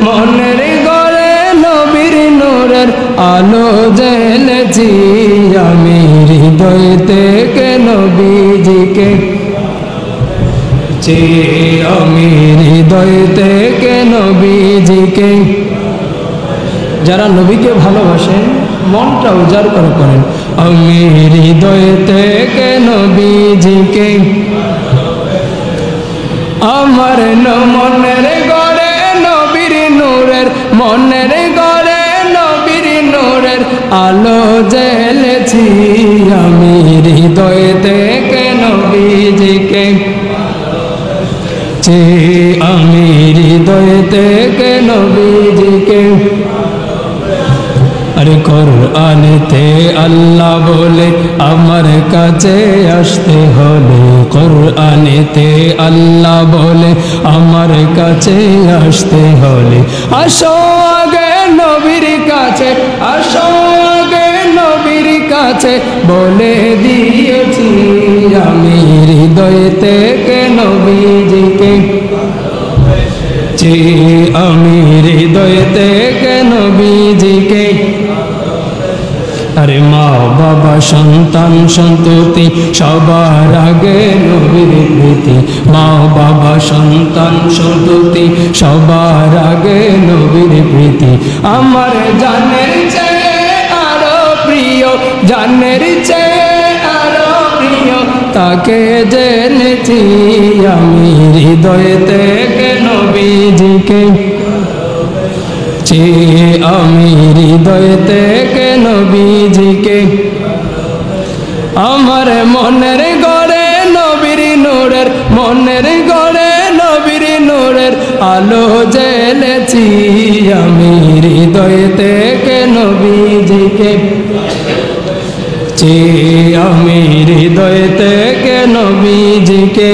মনের ঘরে নবীর নূরের আলো জ্বেলেছি আমি হৃদয় থেকে নবীজিকে আমি হৃদয় থেকে নবীজিকে। যারা নবীকে ভালোবাসেন মনটা উজাড় করে করেন আমি হৃদয় থেকে নবীজিকে। আমার মনের ঘরে নবীর নূরের মনের ঘরে নবীর নূরের আলো জ্বেলেছি আমি হৃদয় থেকে নবীজিকে আমি হৃদয় থেকে নবীজিকে। আরে কোরআনেতে আল্লাহ বলে আমার কাছে আসতে হলে কোরআনেতে আল্লাহ বলে আমার কাছে আসতে হলে আসো আগে নবীর কাছে আসো আগে নবীর কাছে বলে দিয়েছি আমি হৃদয় থেকে নবীজিকে আমি হৃদয় থেকে নবীজিকে। আরে মা বাবা সন্তান সন্ততি সবার আগে নবীর প্রীতি মা বাবা সন্তান সন্ততি সবার আগে নবীর প্রীতি আমার জানের চেয়ে আরো প্রিয় জানের চেয়ে আরো প্রিয় তাকে জেনেছি আমি হৃদয় থেকে নবীজিকে আমি হৃদয় থেকে নবীজিকে। আমার মনের ঘরে নবীর নূরের মনের ঘরে নবীর নূরের আলো জ্বেলেছি আমি হৃদয় থেকে নবীজিকে আমি হৃদয় থেকে নবীজিকে।